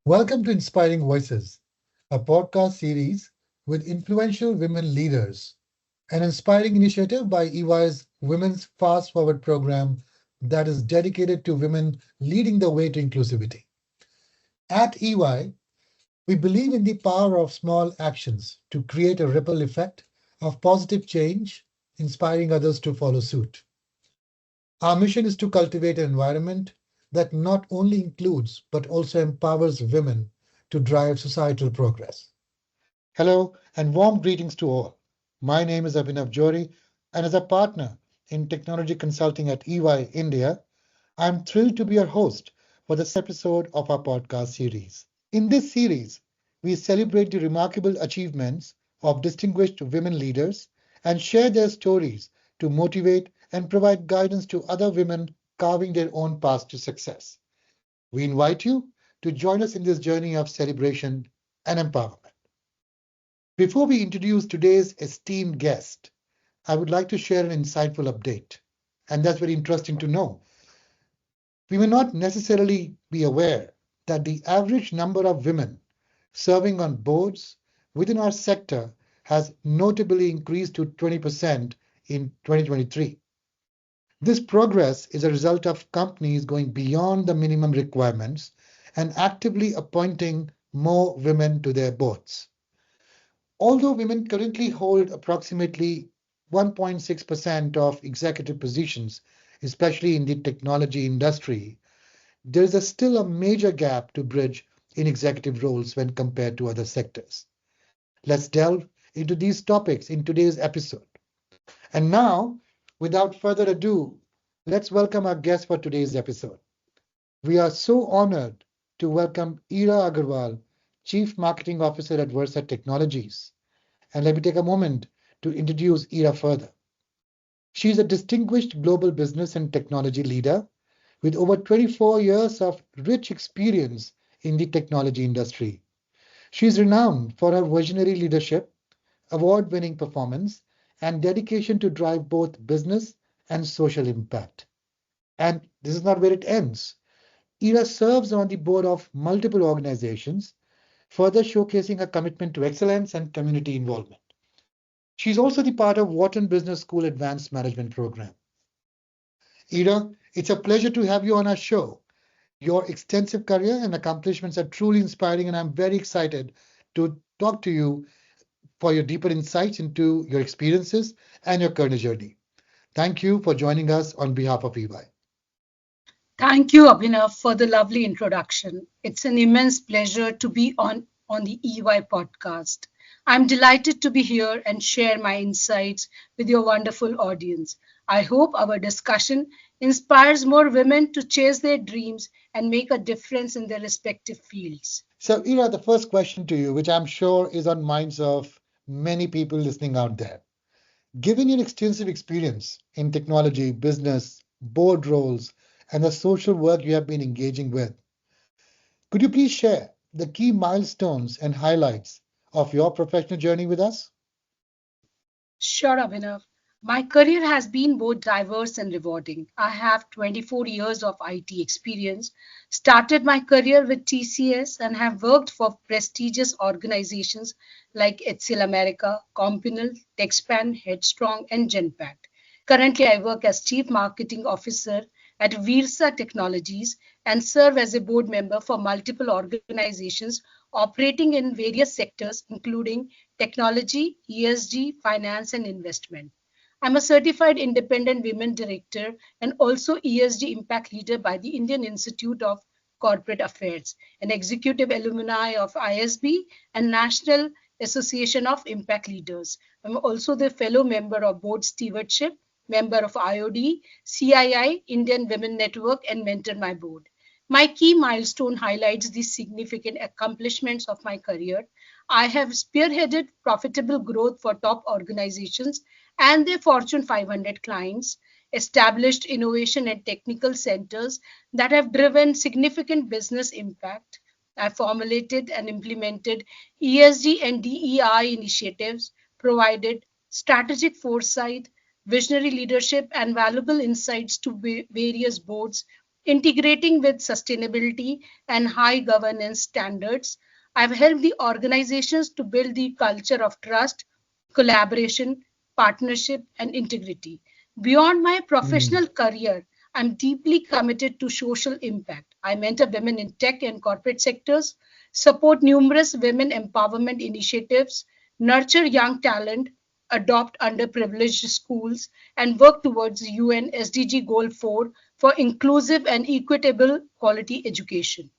Welcome to Inspiring Voices, a podcast series with influential women leaders, an inspiring initiative by EY's Women's Fast Forward program that is dedicated to women leading the way to inclusivity. At EY, we believe in the power of small actions to create a ripple effect of positive change, inspiring others to follow suit. Our mission is to cultivate an environment that not only includes but also empowers women to drive societal progress. Hello and warm greetings to all. My name is Abhinav Johri, and as a partner in technology consulting at EY India, I'm thrilled to be your host for this episode of our podcast series. In this series, we celebrate the remarkable achievements of distinguished women leaders and share their stories to motivate and provide guidance to other women carving their own paths to success. We invite you to join us in this journey of celebration and empowerment. Before we introduce today's esteemed guest, I would like to share an insightful update. And that's very interesting to know. We may not necessarily be aware that the average number of women serving on boards within our sector has notably increased to 20% in 2023. This progress is a result of companies going beyond the minimum requirements and actively appointing more women to their boards. Although women currently hold approximately 1.6% of executive positions, especially in the technology industry, there is still a major gap to bridge in executive roles when compared to other sectors. Let's delve into these topics in today's episode. And now, without further ado, let's welcome our guest for today's episode. We are so honored to welcome Ira Agarwal, Chief Marketing Officer at Versa Technologies. And let me take a moment to introduce Ira further. She is a distinguished global business and technology leader with over 24 years of rich experience in the technology industry. She is renowned for her visionary leadership, award-winning performance, and dedication to drive both business and social impact. And this is not where it ends. Ira serves on the board of multiple organizations, further showcasing her commitment to excellence and community involvement. She's also the part of Wharton Business School Advanced Management Program. Ira, it's a pleasure to have you on our show. Your extensive career and accomplishments are truly inspiring, and I'm very excited to talk to you for your deeper insights into your experiences and your career journey. Thank you for joining us on behalf of EY. Thank you, Abhinav, for the lovely introduction. It's an immense pleasure to be on the EY podcast. I'm delighted to be here and share my insights with your wonderful audience. I hope our discussion inspires more women to chase their dreams and make a difference in their respective fields. So, Ira, the first question to you, which I'm sure is on minds of many people listening out there. Given your extensive experience in technology, business, board roles, and the social work you have been engaging with, could you please share the key milestones and highlights of your professional journey with us? Sure, Abhinav. My career has been both diverse and rewarding. I have 24 years of IT experience, started my career with TCS, and have worked for prestigious organizations like HCL America, Compinal, TechSpan, Headstrong, and Genpact. Currently, I work as Chief Marketing Officer at Virsa Technologies and serve as a board member for multiple organizations operating in various sectors, including technology, ESG, finance, and investment. I'm a certified independent women director and also ESG impact leader by the Indian Institute of Corporate Affairs, an executive alumni of ISB and National Association of Impact Leaders. I'm also the fellow member of Board Stewardship, member of IOD, CII, Indian Women Network, and mentor my board. My key milestone highlights the significant accomplishments of my career. I have spearheaded profitable growth for top organizations and their Fortune 500 clients, established innovation and technical centers that have driven significant business impact. I formulated and implemented ESG and DEI initiatives, provided strategic foresight, visionary leadership, and valuable insights to various boards integrating with sustainability and high governance standards. I've helped the organizations to build the culture of trust, collaboration, partnership, and integrity. Beyond my Mm. professional career, I'm deeply committed to social impact. I mentor women in tech and corporate sectors, support numerous women empowerment initiatives, nurture young talent, adopt underprivileged schools, and work towards UN SDG Goal 4 for inclusive and equitable quality education.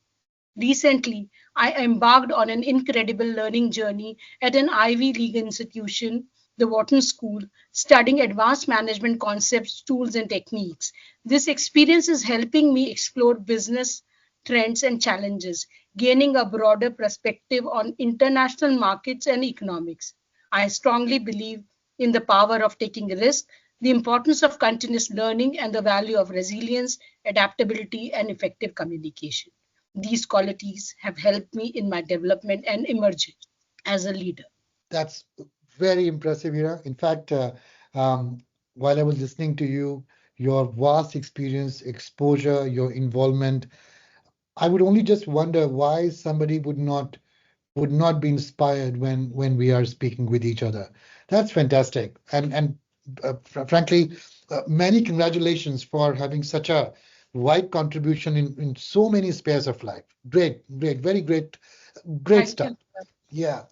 Recently, I embarked on an incredible learning journey at an Ivy League institution, the Wharton School, studying advanced management concepts, tools, and techniques. This experience is helping me explore business trends and challenges, gaining a broader perspective on international markets and economics. I strongly believe in the power of taking risks, the importance of continuous learning, and the value of resilience, adaptability, and effective communication. These qualities have helped me in my development and emergence as a leader. That's very impressive, Ira. In fact, um, while I was listening to you, your vast experience, exposure, your involvement, I would only just wonder why somebody would not be inspired when we are speaking with each other. That's fantastic, and frankly, many congratulations for having such a wide contribution in so many spheres of life. Great, great, very great, great Thank stuff. you. Yeah.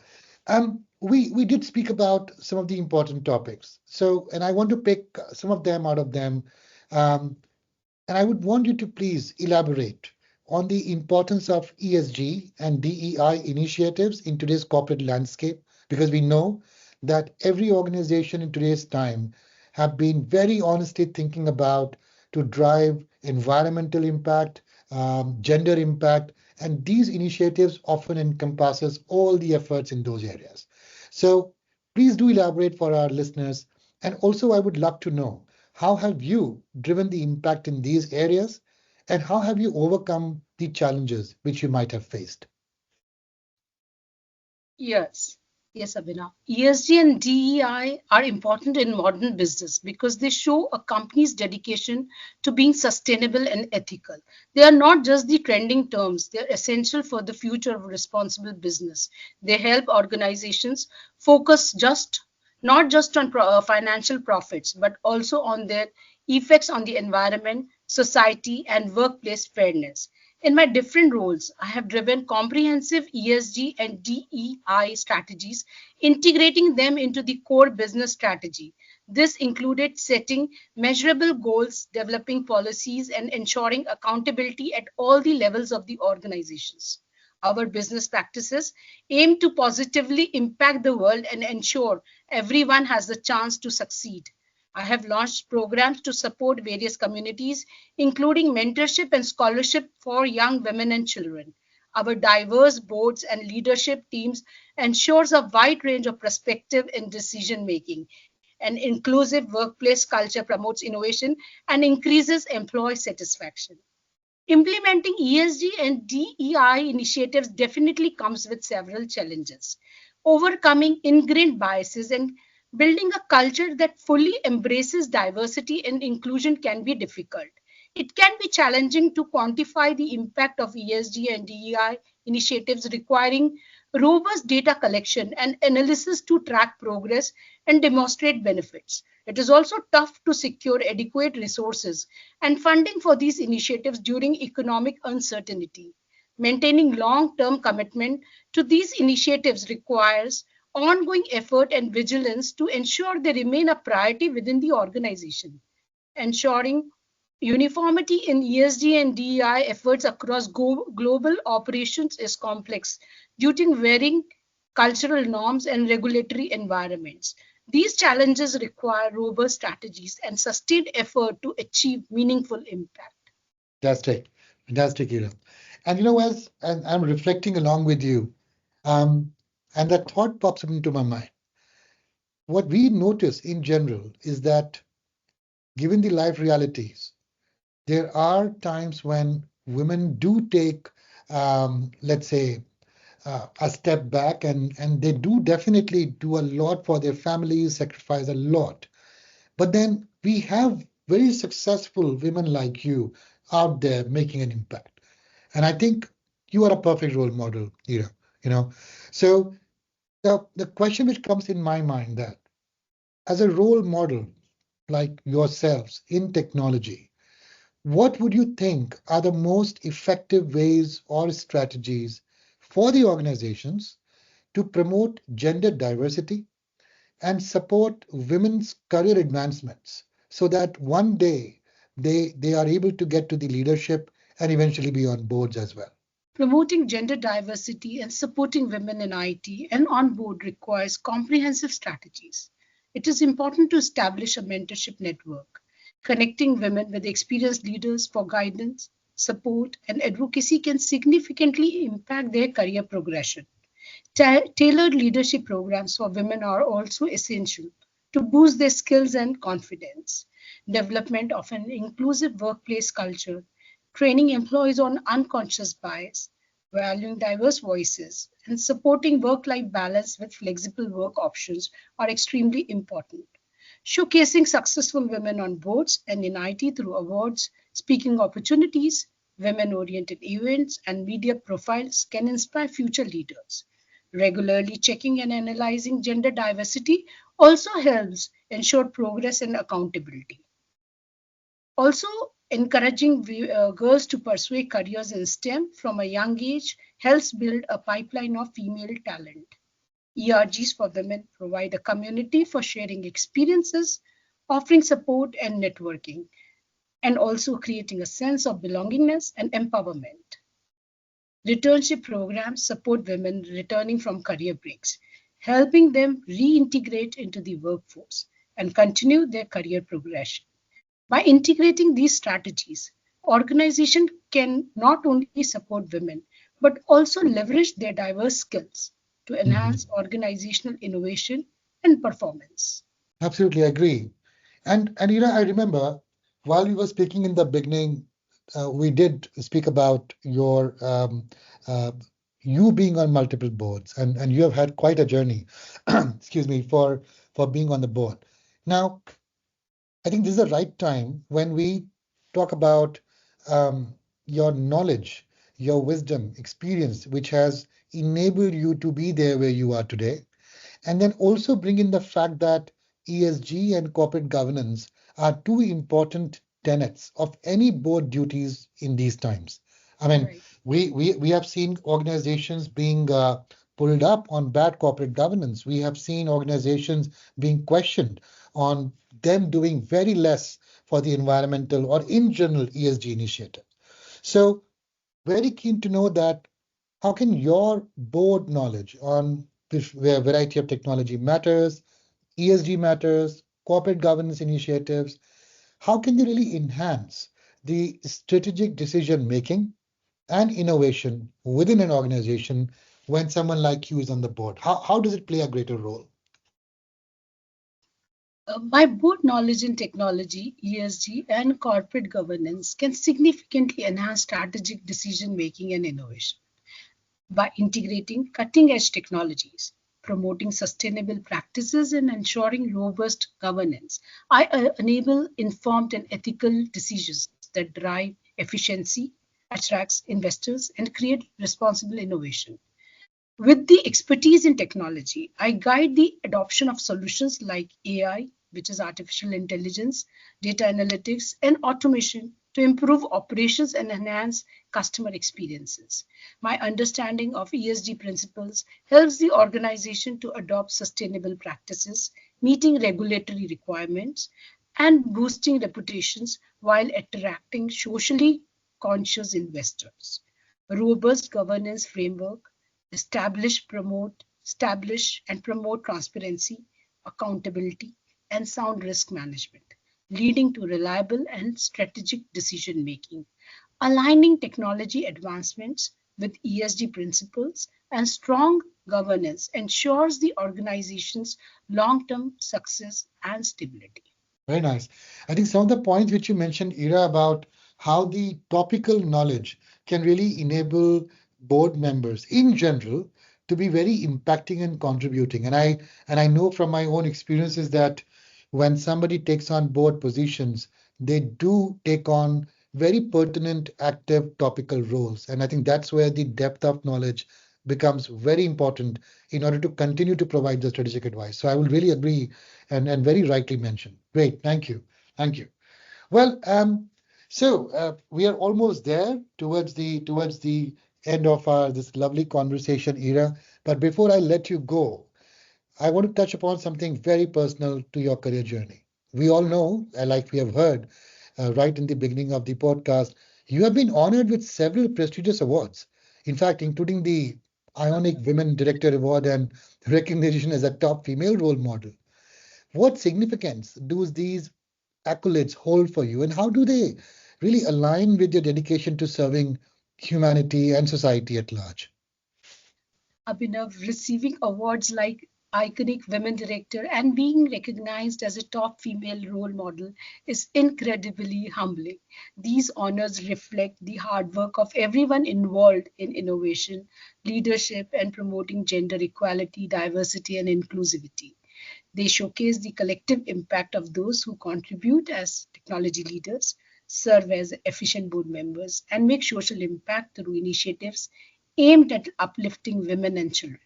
We did speak about some of the important topics. So, and I want to pick some of them out of them. Um, and I would want you to please elaborate on the importance of ESG and DEI initiatives in today's corporate landscape, because we know that every organization in today's time have been very honestly thinking about to drive environmental impact, gender impact, and these initiatives often encompasses all the efforts in those areas. So please do elaborate for our listeners. And also, I would love to know how have you driven the impact in these areas, and how have you overcome the challenges which you might have faced? Yes, yes, Abhinav. ESG and DEI are important in modern business because they show a company's dedication to being sustainable and ethical. They are not just the trending terms, they are essential for the future of responsible business. They help organizations focus not just on financial profits, but also on their effects on the environment, society, and workplace fairness. In my different roles, I have driven comprehensive ESG and DEI strategies, integrating them into the core business strategy. This included setting measurable goals, developing policies, and ensuring accountability at all the levels of the organizations. Our business practices aim to positively impact the world and ensure everyone has the chance to succeed. I have launched programs to support various communities, including mentorship and scholarship for young women and children. Our diverse boards and leadership teams ensures a wide range of perspective in decision making. An inclusive workplace culture promotes innovation and increases employee satisfaction. Implementing ESG and DEI initiatives definitely comes with several challenges. Overcoming ingrained biases and building a culture that fully embraces diversity and inclusion can be difficult. It can be challenging to quantify the impact of ESG and DEI initiatives, requiring robust data collection and analysis to track progress and demonstrate benefits. It is also tough to secure adequate resources and funding for these initiatives during economic uncertainty. Maintaining long term commitment to these initiatives requires ongoing effort and vigilance to ensure they remain a priority within the organization. Ensuring uniformity in ESG and DEI efforts across global operations is complex due to varying cultural norms and regulatory environments. These challenges require robust strategies and sustained effort to achieve meaningful impact. Fantastic, fantastic, Ira. And as I'm reflecting along with you, um, and that thought pops up into my mind. What we notice in general is that given the life realities, there are times when women do take, let's say, a step back, and they do definitely do a lot for their families, sacrifice a lot. But then we have very successful women like you out there making an impact. And I think you are a perfect role model, Ira. You know, so the question which comes in my mind that as a role model like yourselves in technology, what would you think are the most effective ways or strategies for the organizations to promote gender diversity and support women's career advancements so that one day they are able to get to the leadership and eventually be on boards as well? Promoting gender diversity and supporting women in IT and on board requires comprehensive strategies. It is important to establish a mentorship network, connecting women with experienced leaders for guidance, support, and advocacy can significantly impact their career progression. Tailored leadership programs for women are also essential to boost their skills and confidence. Development of an inclusive workplace culture, training employees on unconscious bias, valuing diverse voices, and supporting work life balance with flexible work options are extremely important. Showcasing successful women on boards and in IT through awards, speaking opportunities, women oriented events, and media profiles can inspire future leaders. Regularly checking and analyzing gender diversity also helps ensure progress and accountability. Also, encouraging girls to pursue careers in STEM from a young age helps build a pipeline of female talent. ERGs for women provide a community for sharing experiences, offering support and networking, and also creating a sense of belongingness and empowerment. Returnship programs support women returning from career breaks, helping them reintegrate into the workforce and continue their career progression. By integrating these strategies, organizations can not only support women but also leverage their diverse skills to Mhm. enhance organizational innovation and performance. Absolutely agree. And you know, I remember while we were speaking in the beginning, we did speak about your uh, you being on multiple boards, and you have had quite a journey, excuse me, for being on the board. Now, I think this is the right time when we talk about your knowledge, your wisdom, experience, which has enabled you to be there where you are today, and then also bring in the fact that ESG and corporate governance are two important tenets of any board duties in these times. I mean, Right. we have seen organizations being pulled up on bad corporate governance. We have seen organizations being questioned on them doing very less for the environmental or in general ESG initiative. So very keen to know that how can your board knowledge on this where variety of technology matters, ESG matters, corporate governance initiatives, how can they really enhance the strategic decision making and innovation within an organization when someone like you is on the board? How does it play a greater role? My board knowledge in technology, ESG, and corporate governance can significantly enhance strategic decision making and innovation. By integrating cutting edge technologies, promoting sustainable practices, and ensuring robust governance. I enable informed and ethical decisions that drive efficiency, attracts investors, and create responsible innovation. With the expertise in technology, I guide the adoption of solutions like AI, which is artificial intelligence, data analytics, and automation to improve operations and enhance customer experiences. My understanding of ESG principles helps the organization to adopt sustainable practices, meeting regulatory requirements, and boosting reputations while attracting socially conscious investors. A robust governance framework establish and promote transparency, accountability, and sound risk management, leading to reliable and strategic decision making. Aligning technology advancements with ESG principles and strong governance ensures the organization's long term success and stability. Very nice. I think some of the points which you mentioned, Ira, about how the topical knowledge can really enable board members in general to be very impacting and contributing. And I know from my own experiences that when somebody takes on board positions, they do take on very pertinent, active, topical roles. And I think that's where the depth of knowledge becomes very important in order to continue to provide the strategic advice. So I will really agree and very rightly mentioned. Great. Thank you. Thank you. Well, we are almost there towards the end of our this lovely conversation era. But before I let you go, I want to touch upon something very personal to your career journey. We all know, like we have heard right in the beginning of the podcast, you have been honored with several prestigious awards. In fact, including the Ionic Women Director Award and recognition as a top female role model. What significance do these accolades hold for you, and how do they really align with your dedication to serving humanity and society at large? Abhinav, receiving awards like Iconic Women Director and being recognized as a top female role model is incredibly humbling. These honors reflect the hard work of everyone involved in innovation, leadership, and promoting gender equality, diversity, and inclusivity. They showcase the collective impact of those who contribute as technology leaders, serve as efficient board members, and make social impact through initiatives aimed at uplifting women and children.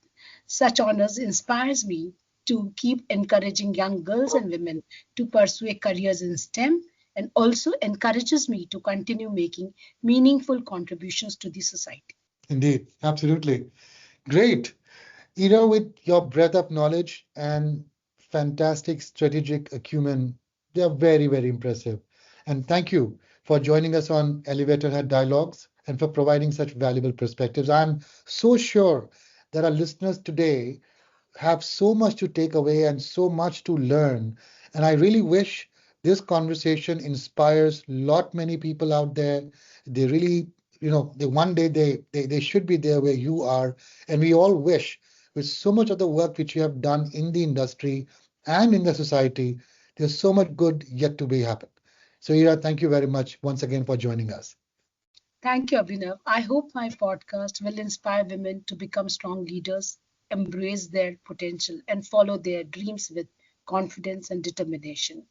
Such honors inspires me to keep encouraging young girls and women to pursue careers in STEM and also encourages me to continue making meaningful contributions to the society. Indeed, absolutely. Great. With your breadth of knowledge and fantastic strategic acumen, they are very, very impressive. And thank you for joining us on Elevator Head Dialogues and for providing such valuable perspectives. I'm so sure that our listeners today have so much to take away and so much to learn. And I really wish this conversation inspires lot many people out there. They really, they one day they should be there where you are. And we all wish with so much of the work which you have done in the industry and in the society, there's so much good yet to be happen. So Ira, thank you very much once again for joining us. Thank you, Abhinav. I hope my podcast will inspire women to become strong leaders, embrace their potential, and follow their dreams with confidence and determination.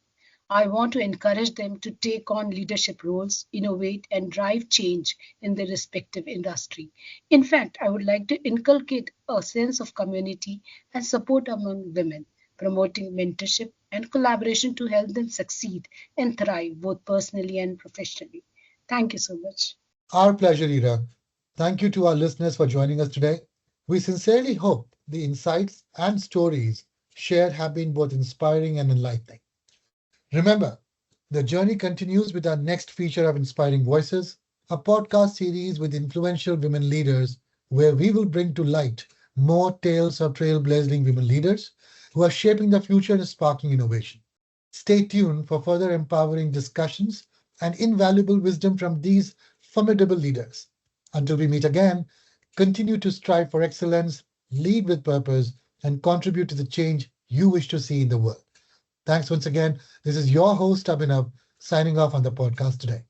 I want to encourage them to take on leadership roles, innovate, and drive change in their respective industry. In fact, I would like to inculcate a sense of community and support among women, promoting mentorship and collaboration to help them succeed and thrive both personally and professionally. Thank you so much. Our pleasure, Ira. Thank you to our listeners for joining us today. We sincerely hope the insights and stories shared have been both inspiring and enlightening. Remember, the journey continues with our next feature of Inspiring Voices, a podcast series with influential women leaders where we will bring to light more tales of trailblazing women leaders who are shaping the future and sparking innovation. Stay tuned for further empowering discussions and invaluable wisdom from these formidable leaders. Until we meet again, continue to strive for excellence, lead with purpose, and contribute to the change you wish to see in the world. Thanks once again. This is your host, Abhinav, signing off on the podcast today.